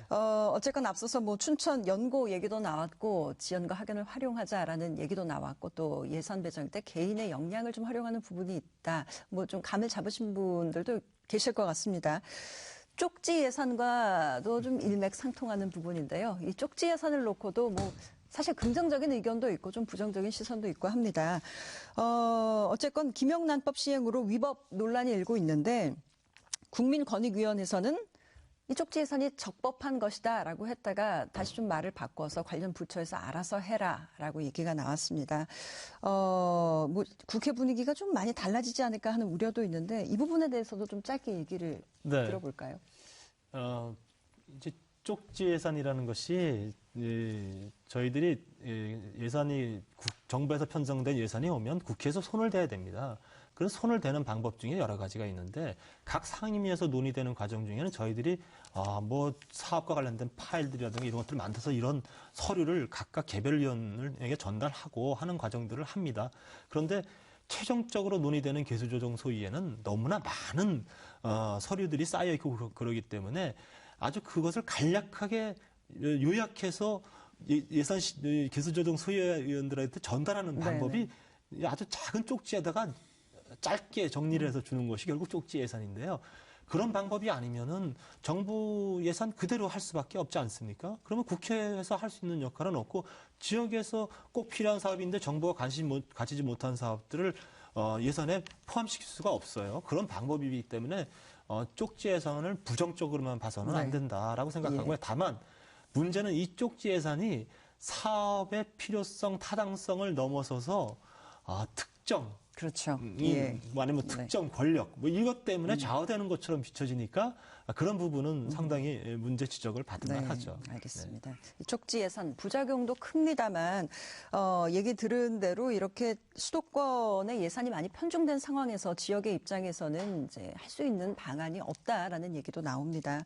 어쨌건 앞서서 뭐 춘천 연고 얘기도 나왔고 지연과 학연을 활용하자라는 얘기도 나왔고 또 예산 배정 때 개인의 역량을 좀 활용하는 부분이 있다. 뭐 좀 감을 잡으신 분들도 계실 것 같습니다. 쪽지 예산과도 좀 일맥상통하는 부분인데요. 이 쪽지 예산을 놓고도 뭐 사실 긍정적인 의견도 있고 좀 부정적인 시선도 있고 합니다. 어쨌건 김영란법 시행으로 위법 논란이 일고 있는데 국민권익위원회에서는 이 쪽지 예산이 적법한 것이다라고 했다가 다시 좀 말을 바꿔서 관련 부처에서 알아서 해라라고 얘기가 나왔습니다. 뭐 국회 분위기가 좀 많이 달라지지 않을까 하는 우려도 있는데 이 부분에 대해서도 좀 짧게 얘기를 들어볼까요? 이제 쪽지 예산이라는 것이 저희들이 예산이 정부에서 편성된 예산이 오면 국회에서 손을 대야 됩니다. 그런 손을 대는 방법 중에 여러 가지가 있는데 각 상임위에서 논의되는 과정 중에는 저희들이 뭐 사업과 관련된 파일들이라든가 이런 것들 많아서 이런 서류를 각각 개별위원에게 전달하고 하는 과정들을 합니다. 그런데 최종적으로 논의되는 개수조정 소위에는 너무나 많은 서류들이 쌓여 있고 그러기 때문에 아주 그것을 간략하게 요약해서 예산 개수조정 소위원들한테 전달하는 방법이 아주 작은 쪽지에다가 짧게 정리를 해서 주는 것이 결국 쪽지 예산인데요. 그런 방법이 아니면은 정부 예산 그대로 할 수밖에 없지 않습니까? 그러면 국회에서 할 수 있는 역할은 없고 지역에서 꼭 필요한 사업인데 정부가 가지지 못한 사업들을 예산에 포함시킬 수가 없어요. 그런 방법이기 때문에 쪽지 예산을 부정적으로만 봐서는 안 된다라고 생각하고요. 다만 문제는 이 쪽지 예산이 사업의 필요성, 타당성을 넘어서서 특정 그렇죠. 뭐 아니면 특정 권력 뭐 이것 때문에 좌우되는 것처럼 비춰지니까 그런 부분은 상당히 문제 지적을 받을 만하죠. 알겠습니다. 쪽지 예산 부작용도 큽니다만 얘기 들은 대로 이렇게 수도권의 예산이 많이 편중된 상황에서 지역의 입장에서는 이제 할 수 있는 방안이 없다라는 얘기도 나옵니다.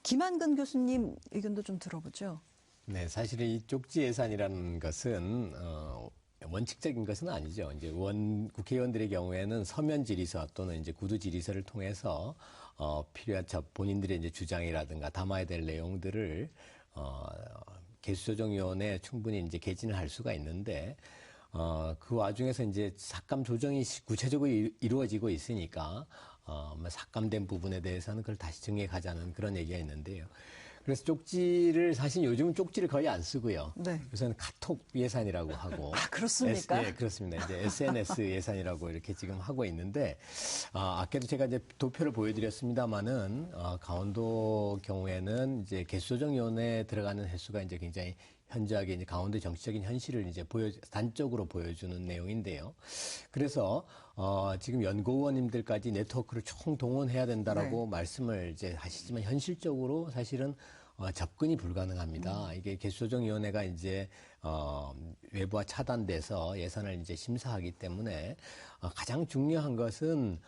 김한근 교수님 의견도 좀 들어보죠. 네, 사실은 이 쪽지 예산이라는 것은 원칙적인 것은 아니죠. 이제 국회의원들의 경우에는 서면 질의서 또는 이제 구두 질의서를 통해서 필요한 본인들의 이제 주장이라든가 담아야 될 내용들을 개수조정위원회에 충분히 이제 개진을 할 수가 있는데 그 와중에서 이제 삭감 조정이 구체적으로 이루어지고 있으니까 삭감된 부분에 대해서는 그걸 다시 정리해 가자는 그런 얘기가 있는데요. 그래서 쪽지를 사실 요즘은 쪽지를 거의 안 쓰고요. 우선 카톡 예산이라고 하고. 그렇습니까? 네, 그렇습니다. 이제 SNS 예산이라고 이렇게 지금 하고 있는데 아까도 제가 이제 도표를 보여드렸습니다만은 강원도 경우에는 이제 개수조정위원회에 들어가는 횟수가 이제 굉장히 현저하게 이제 강원도의 정치적인 현실을 이제 단적으로 보여주는 내용인데요. 그래서 지금 연구원님들까지 네트워크를 총동원해야 된다라고 말씀을 이제 하시지만 현실적으로 사실은 접근이 불가능합니다. 이게 개수조정위원회가 이제 외부와 차단돼서 예산을 이제 심사하기 때문에 가장 중요한 것은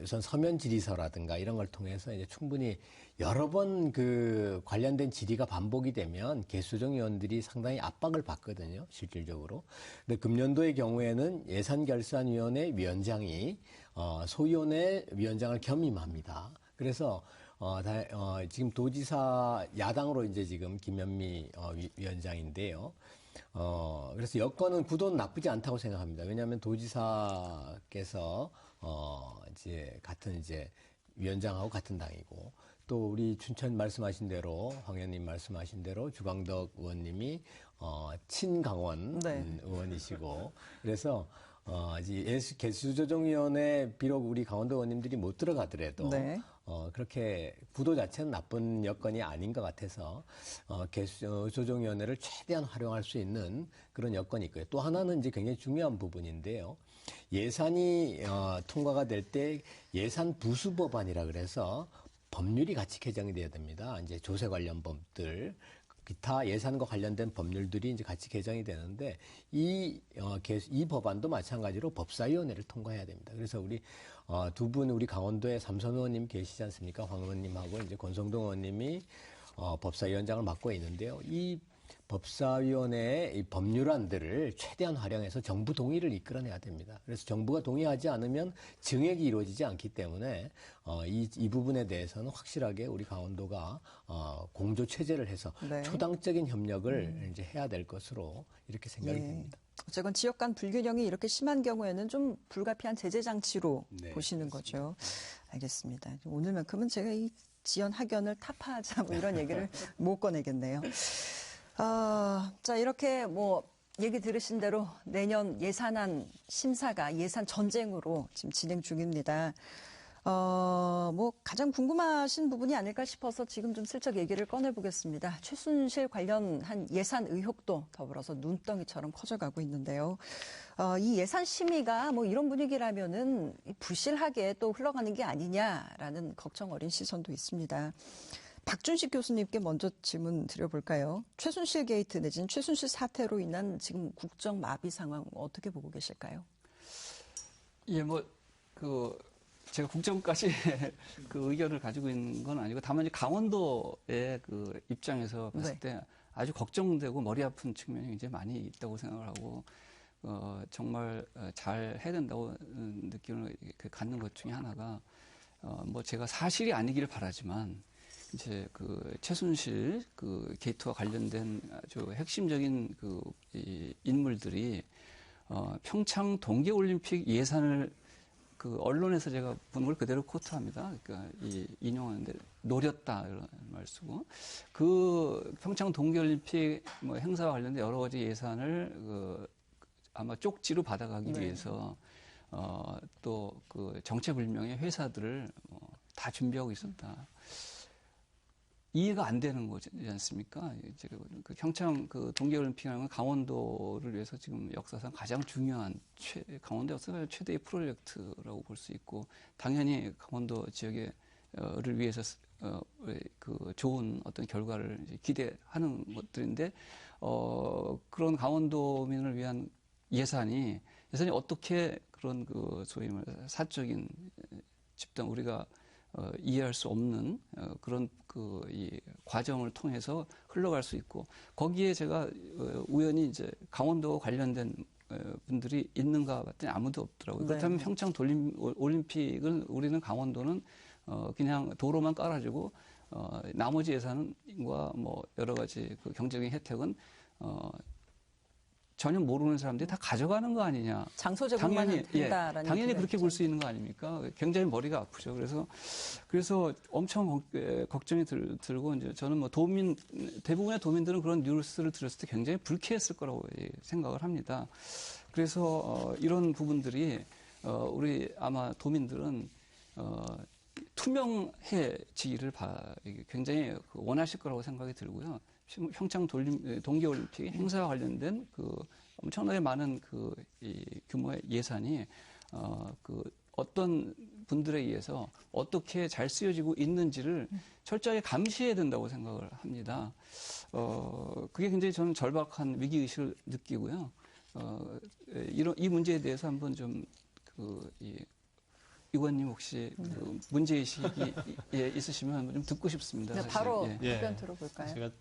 우선 서면 질의서라든가 이런 걸 통해서 이제 충분히 여러 번 그 관련된 질의가 반복이 되면 개수조정위원들이 상당히 압박을 받거든요, 실질적으로. 근데 금년도의 경우에는 예산결산위원회 위원장이 소위원회 위원장을 겸임합니다. 그래서 지금 도지사 야당으로 이제 지금 김현미 위원장인데요. 그래서 여건은 구도는 나쁘지 않다고 생각합니다. 왜냐하면 도지사께서 이제 같은 이제 위원장하고 같은 당이고 또 우리 춘천 말씀하신 대로 황 의원님 말씀하신 대로 주광덕 의원님이 친강원 의원이시고 그래서 개수조정위원회 비록 우리 강원도 의원님들이 못 들어가더라도 네. 그렇게 구도 자체는 나쁜 여건이 아닌 것 같아서 개수조정위원회를 최대한 활용할 수 있는 그런 여건이 있고요. 또 하나는 이제 굉장히 중요한 부분인데요. 예산이 통과가 될 때 예산 부수 법안이라 그래서 법률이 같이 개정이 돼야 됩니다. 이제 조세 관련 법들, 기타 예산과 관련된 법률들이 이제 같이 개정이 되는데 이 법안도 마찬가지로 법사위원회를 통과해야 됩니다. 그래서 우리 두 분 우리 강원도에 삼선 의원님 계시지 않습니까? 황 의원님하고 이제 권성동 의원님이 법사위원장을 맡고 있는데요. 이 법사위원회의 이 법률안들을 최대한 활용해서 정부 동의를 이끌어내야 됩니다. 그래서 정부가 동의하지 않으면 증액이 이루어지지 않기 때문에 이 부분에 대해서는 확실하게 우리 강원도가 공조 체제를 해서 네. 초당적인 협력을 이제 해야 될 것으로 이렇게 생각이 됩니다. 어쨌건 지역 간 불균형이 이렇게 심한 경우에는 좀 불가피한 제재 장치로 보시는 거죠. 알겠습니다. 오늘만큼은 제가 이 지연 학연을 타파하자 뭐 이런 얘기를 못 꺼내겠네요. 자, 이렇게 뭐 얘기 들으신 대로 내년 예산안 심사가 예산 전쟁으로 지금 진행 중입니다. 뭐 가장 궁금하신 부분이 아닐까 싶어서 지금 좀 슬쩍 얘기를 꺼내보겠습니다. 최순실 관련한 예산 의혹도 더불어서 눈덩이처럼 커져가고 있는데요. 이 예산 심의가 뭐 이런 분위기라면은 부실하게 또 흘러가는 게 아니냐라는 걱정 어린 시선도 있습니다. 박준식 교수님께 먼저 질문 드려볼까요? 최순실 게이트 내지는 최순실 사태로 인한 지금 국정 마비 상황 어떻게 보고 계실까요? 예, 제가 국정까지 그 의견을 가지고 있는 건 아니고 다만 강원도의 그 입장에서 봤을 때 아주 걱정되고 머리 아픈 측면이 굉장히 많이 있다고 생각을 하고 정말 잘 해야 된다고 느낌을 갖는 것 중에 하나가 제가 사실이 아니기를 바라지만 이제 그 최순실 그 게이트와 관련된 아주 핵심적인 이 인물들이 평창 동계올림픽 예산을 그 언론에서 제가 본 걸 그대로 코트합니다. 그러니까 인용하는데 노렸다 이런 말 쓰고 그 평창 동계올림픽 뭐 행사와 관련된 여러 가지 예산을 아마 쪽지로 받아가기 위해서 또 그 정체불명의 회사들을 다 준비하고 있었다. 이해가 안 되는 거지 않습니까? 이제 그 평창 그 동계올림픽이라는 건 강원도를 위해서 지금 역사상 가장 중요한 강원도 역사상 최대의 프로젝트라고 볼 수 있고 당연히 강원도 지역을 위해서 그 좋은 어떤 결과를 이제 기대하는 것들인데 그런 강원도민을 위한 예산이 어떻게 그런 그 소위 말 사적인 집단 우리가 이해할 수 없는 그런 이 과정을 통해서 흘러갈 수 있고 거기에 제가 우연히 이제 강원도 관련된 분들이 있는가 봤더니 아무도 없더라고요. 그렇다면 평창 올림픽은 우리는 강원도는 그냥 도로만 깔아주고 나머지 예산과 뭐 여러 가지 그 경제적인 혜택은 전혀 모르는 사람들이 다 가져가는 거 아니냐. 장소 제공만 된다라는 당연히 그렇게 볼 수 있는 거 아닙니까? 굉장히 머리가 아프죠. 그래서 엄청 걱정이 들고 이제 저는 뭐 대부분의 도민들은 그런 뉴스를 들었을 때 굉장히 불쾌했을 거라고 생각을 합니다. 그래서 이런 부분들이 우리 아마 도민들은 투명해지기를 굉장히 원하실 거라고 생각이 들고요. 평창 동계올림픽 행사와 관련된 그 엄청나게 많은 이 규모의 예산이 어떤 분들에 의해서 어떻게 잘 쓰여지고 있는지를 철저하게 감시해야 된다고 생각을 합니다. 그게 굉장히 저는 절박한 위기의식을 느끼고요. 이 문제에 대해서 한번 좀 의원님 혹시 문제의식이 있으시면 한번 좀 듣고 싶습니다. 네, 바로 답변 들어볼까요?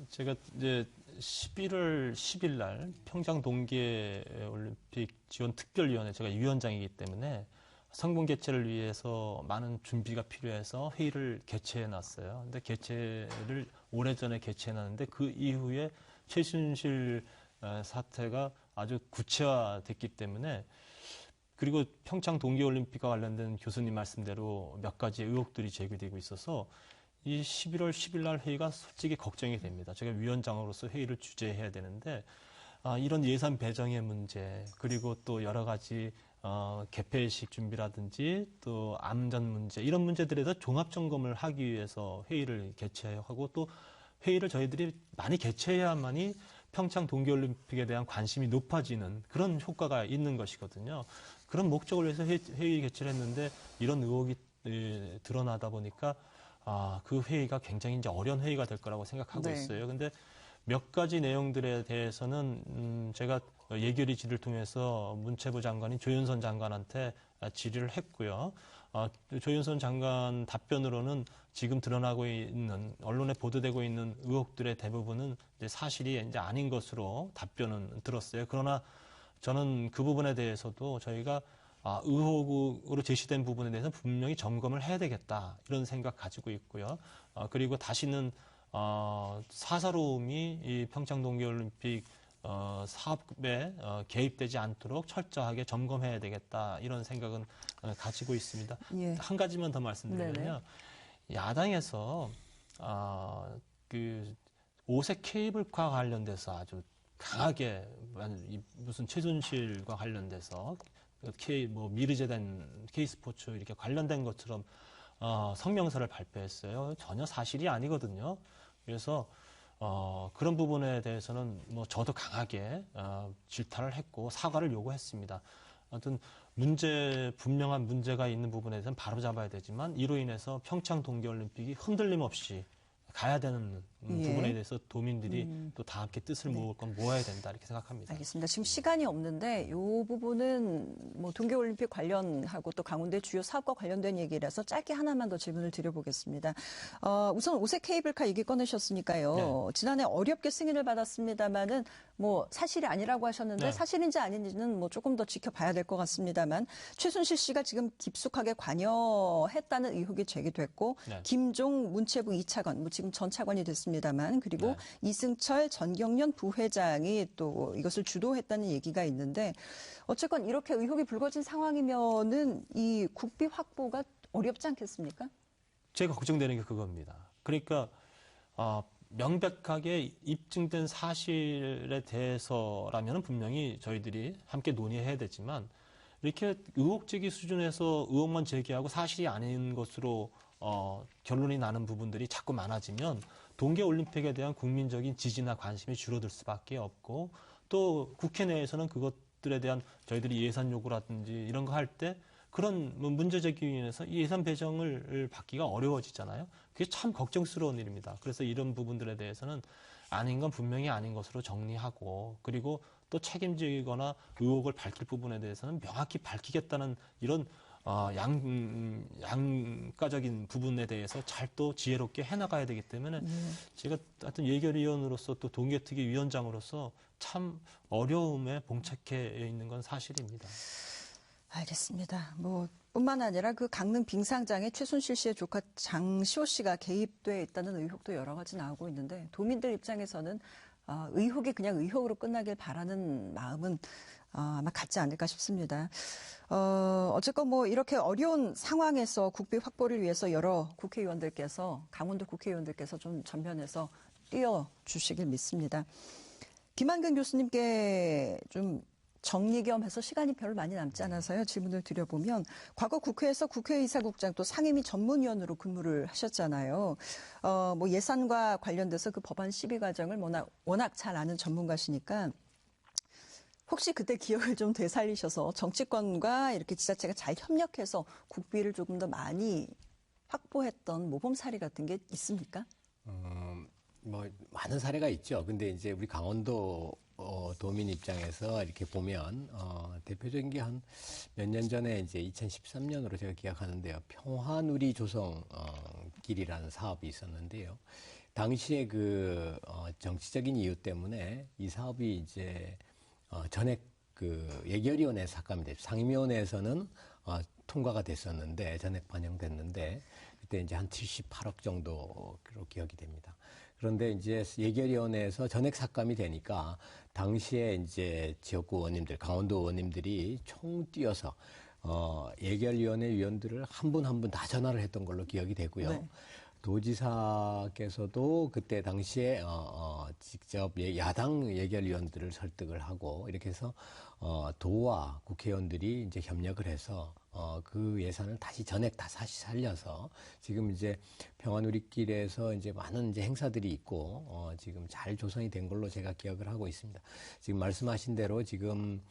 제가 이제 11월 10일 날 평창 동계올림픽 지원 특별위원회 제가 위원장이기 때문에 상분 개최를 위해서 많은 준비가 필요해서 회의를 개최해 놨어요. 근데 개최를 오래전에 개최해 놨는데 그 이후에 최순실 사태가 아주 구체화됐기 때문에 그리고 평창 동계올림픽과 관련된 교수님 말씀대로 몇 가지 의혹들이 제기되고 있어서 이 11월 10일 날 회의가 솔직히 걱정이 됩니다. 제가 위원장으로서 회의를 주재해야 되는데 이런 예산 배정의 문제, 그리고 또 여러 가지 개폐식 준비라든지 또 안전 문제, 이런 문제들에 대해서 종합 점검을 하기 위해서 회의를 개최하고, 또 회의를 저희들이 많이 개최해야만이 평창 동계올림픽에 대한 관심이 높아지는 그런 효과가 있는 것이거든요. 그런 목적을 위해서 회의 개최를 했는데 이런 의혹이 드러나다 보니까 그 회의가 굉장히 이제 어려운 회의가 될 거라고 생각하고 있어요. 근데 몇 가지 내용들에 대해서는 제가 예결위 질의를 통해서 문체부 장관인 조윤선 장관한테 질의를 했고요. 조윤선 장관 답변으로는 지금 드러나고 있는, 언론에 보도되고 있는 의혹들의 대부분은 이제 사실이 이제 아닌 것으로 답변은 들었어요. 그러나 저는 그 부분에 대해서도 저희가 의혹으로 제시된 부분에 대해서 분명히 점검을 해야 되겠다, 이런 생각 가지고 있고요. 그리고 다시는 사사로움이 이 평창 동계올림픽 사업에 개입되지 않도록 철저하게 점검해야 되겠다, 이런 생각은 가지고 있습니다. 예. 한 가지만 더 말씀드리면요. 야당에서 그 오색 케이블카 관련돼서 아주 강하게 무슨 최순실과 관련돼서 미르재단 K스포츠 이렇게 관련된 것처럼 성명서를 발표했어요. 전혀 사실이 아니거든요. 그래서 그런 부분에 대해서는 저도 강하게 질타를 했고 사과를 요구했습니다. 아무튼 분명한 문제가 있는 부분에 대해서는 바로 잡아야 되지만, 이로 인해서 평창 동계올림픽이 흔들림 없이 가야 되는 부분에 대해서 도민들이 또 다 함께 뜻을 모을 건 모아야 된다, 이렇게 생각합니다. 알겠습니다. 지금 시간이 없는데 이 부분은 동계올림픽 관련하고 또 강원도의 주요 사업과 관련된 얘기라서 짧게 하나만 더 질문을 드려보겠습니다. 우선 오색 케이블카 얘기 꺼내셨으니까요. 네. 지난해 어렵게 승인을 받았습니다만은 사실이 아니라고 하셨는데, 네. 사실인지 아닌지는 조금 더 지켜봐야 될 것 같습니다만, 최순실 씨가 지금 깊숙하게 관여했다는 의혹이 제기됐고, 네. 김종 문체부 2차관, 지금 전 차관이 됐습니다만, 그리고 네. 이승철 전경련 부회장이 또 이것을 주도했다는 얘기가 있는데, 어쨌건 이렇게 의혹이 불거진 상황이면은 이 국비 확보가 어렵지 않겠습니까? 제가 걱정되는 게 그겁니다. 그러니까 명백하게 입증된 사실에 대해서라면 분명히 저희들이 함께 논의해야 되지만, 이렇게 의혹 제기 수준에서 의혹만 제기하고 사실이 아닌 것으로 결론이 나는 부분들이 자꾸 많아지면 동계올림픽에 대한 국민적인 지지나 관심이 줄어들 수밖에 없고, 또 국회 내에서는 그것들에 대한 저희들이 예산 요구라든지 이런 거 할 때 그런 문제 제기로 인해서 예산 배정을 받기가 어려워지잖아요. 그게 참 걱정스러운 일입니다. 그래서 이런 부분들에 대해서는 아닌 건 분명히 아닌 것으로 정리하고, 그리고 또 책임지거나 의혹을 밝힐 부분에 대해서는 명확히 밝히겠다는 이런 양가적인 부분에 대해서 잘 또 지혜롭게 해나가야 되기 때문에 제가 하여튼 예결위원으로서 또 동계특위 위원장으로서 참 어려움에 봉착해 있는 건 사실입니다. 알겠습니다. 뿐만 아니라 그 강릉 빙상장에 최순실 씨의 조카 장시호 씨가 개입돼 있다는 의혹도 여러 가지 나오고 있는데, 도민들 입장에서는 의혹이 그냥 의혹으로 끝나길 바라는 마음은 아마 같지 않을까 싶습니다. 어쨌건 이렇게 어려운 상황에서 국비 확보를 위해서 여러 국회의원들께서, 강원도 국회의원들께서 좀 전면에서 뛰어주시길 믿습니다. 김한근 교수님께 좀 정리 겸 해서 시간이 별로 많이 남지 않아서요. 질문을 드려보면, 과거 국회에서 국회의사국장 또 상임위 전문위원으로 근무를 하셨잖아요. 예산과 관련돼서 그 법안 심의 과정을 워낙 잘 아는 전문가시니까, 혹시 그때 기억을 좀 되살리셔서 정치권과 이렇게 지자체가 잘 협력해서 국비를 조금 더 많이 확보했던 모범 사례 같은 게 있습니까? 많은 사례가 있죠. 근데 이제 우리 강원도 도민 입장에서 이렇게 보면 대표적인 게 한 몇 년 전에 이제 2013년으로 제가 기억하는데요. 평화누리 조성 길이라는 사업이 있었는데요. 당시에 그 정치적인 이유 때문에 이 사업이 이제 전액 그 예결위원회 삭감이 됐죠. 상임위원회에서는 통과가 됐었는데, 전액 반영됐는데, 그때 이제 한 78억 정도로 기억이 됩니다. 그런데 이제 예결위원회에서 전액 삭감이 되니까 당시에 이제 지역구 의원님들, 강원도 의원님들이 총 뛰어서 예결위원회 위원들을 한 분 한 분 다 전화를 했던 걸로 기억이 되고요. 네. 도지사께서도 그때 당시에 직접 야당 예결위원들을 설득을 하고 이렇게 해서 도와 국회의원들이 이제 협력을 해서 그 예산을 다시 전액 다 다시 살려서 지금 이제 평화누리길에서 이제 많은 이제 행사들이 있고 지금 잘 조성이 된 걸로 제가 기억을 하고 있습니다. 지금 말씀하신 대로 지금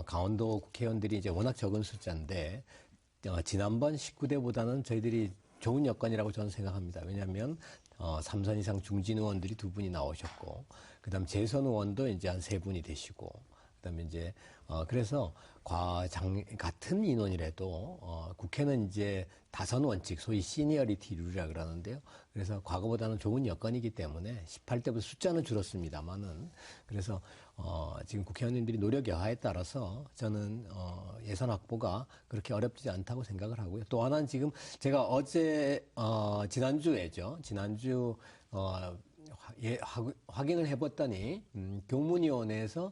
강원도 국회의원들이 이제 워낙 적은 숫자인데 지난번 19대보다는 저희들이 좋은 여건이라고 저는 생각합니다. 왜냐하면 3선 이상 중진 의원들이 2분이 나오셨고, 그다음 재선 의원도 이제 한 3분이 되시고, 그다음에 이제 그래서 같은 인원이라도 국회는 이제 다선 원칙, 소위 시니어리티 룰이라 그러는데요. 그래서 과거보다는 좋은 여건이기 때문에 18대보다 숫자는 줄었습니다만은 그래서 지금 국회의원님들이 노력 여하에 따라서 저는 예산 확보가 그렇게 어렵지 않다고 생각을 하고요. 또 하나는 지금 제가 어제 지난주 확인을 해봤더니 교문위원회에서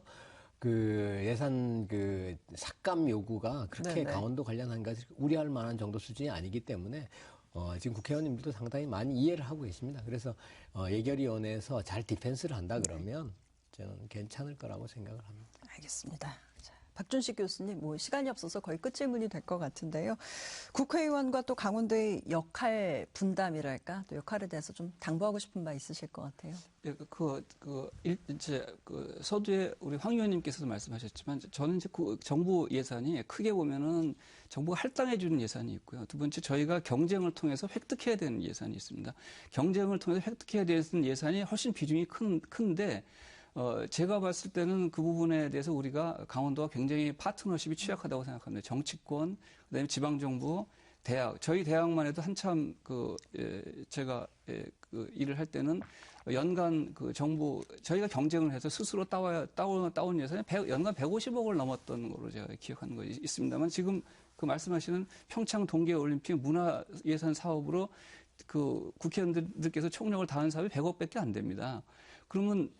그 예산 그 삭감 요구가 그렇게 네네. 강원도 관련한 것이 우려할 만한 정도 수준이 아니기 때문에 지금 국회의원님들도 상당히 많이 이해를 하고 계십니다. 그래서 예결위원회에서 잘 디펜스를 한다 그러면 저는 괜찮을 거라고 생각을 합니다. 알겠습니다. 자, 박준식 교수님, 시간이 없어서 거의 끝 질문이 될 것 같은데요. 국회의원과 또 강원도의 역할 분담이랄까, 또 역할에 대해서 좀 당부하고 싶은 바 있으실 것 같아요. 예, 이제 서두에 우리 황 의원님께서도 말씀하셨지만 저는 이제 정부 예산이 크게 보면은 정부가 할당해주는 예산이 있고요. 두 번째 저희가 경쟁을 통해서 획득해야 되는 예산이 있습니다. 경쟁을 통해서 획득해야 되는 예산이 훨씬 비중이 큰데. 제가 봤을 때는 그 부분에 대해서 우리가 강원도가 굉장히 파트너십이 취약하다고 생각합니다. 정치권, 그다음에 지방정부, 대학. 저희 대학만 해도 한참 제가 일을 할 때는 연간 저희가 경쟁을 해서 스스로 따온 예산이 연간 150억을 넘었던 걸로 제가 기억하는 거 있습니다만 지금 그 말씀하시는 평창 동계올림픽 문화 예산 사업으로 그 국회의원들께서 총력을 다한 사업이 100억밖에 안 됩니다. 그러면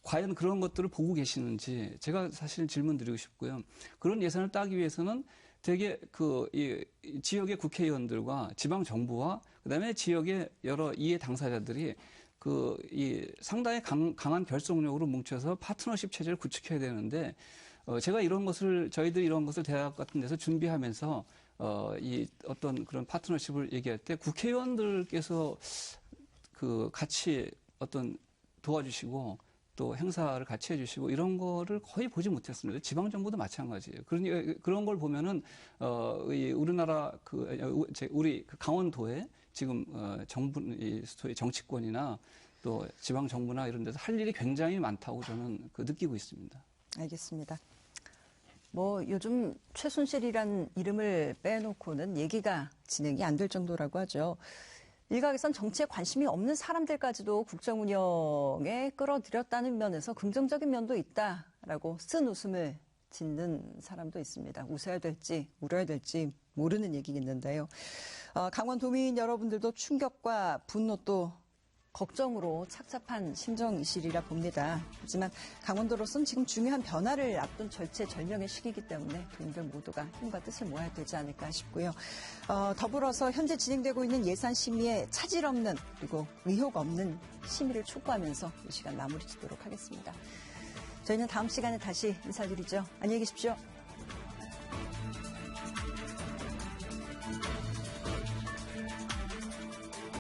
과연 그런 것들을 보고 계시는지 제가 사실 질문 드리고 싶고요. 그런 예산을 따기 위해서는 되게 이 지역의 국회의원들과 지방 정부와 그다음에 지역의 여러 이해 당사자들이 이 상당히 강한 결속력으로 뭉쳐서 파트너십 체제를 구축해야 되는데 제가 저희들이 이런 것을 대학 같은 데서 준비하면서 이 어떤 그런 파트너십을 얘기할 때 국회의원들께서 같이 어떤 도와주시고 또 행사를 같이 해주시고 이런 거를 거의 보지 못했습니다. 지방 정부도 마찬가지예요. 그런 걸 보면은 우리나라 우리 강원도에 지금 소위 정치권이나 또 지방 정부나 이런 데서 할 일이 굉장히 많다고 저는 느끼고 있습니다. 알겠습니다. 요즘 최순실이란 이름을 빼놓고는 얘기가 진행이 안 될 정도라고 하죠. 일각에선 정치에 관심이 없는 사람들까지도 국정 운영에 끌어들였다는 면에서 긍정적인 면도 있다라고 쓴 웃음을 짓는 사람도 있습니다. 웃어야 될지 울어야 될지 모르는 얘기겠는데요. 강원도민 여러분들도 충격과 분노 또 걱정으로 착잡한 심정이시리라 봅니다. 하지만 강원도로서는 지금 중요한 변화를 앞둔 절체절명의 시기이기 때문에 국민들 모두가 힘과 뜻을 모아야 되지 않을까 싶고요. 더불어서 현재 진행되고 있는 예산 심의에 차질 없는 그리고 의혹 없는 심의를 촉구하면서 이 시간 마무리 짓도록 하겠습니다. 저희는 다음 시간에 다시 인사드리죠. 안녕히 계십시오.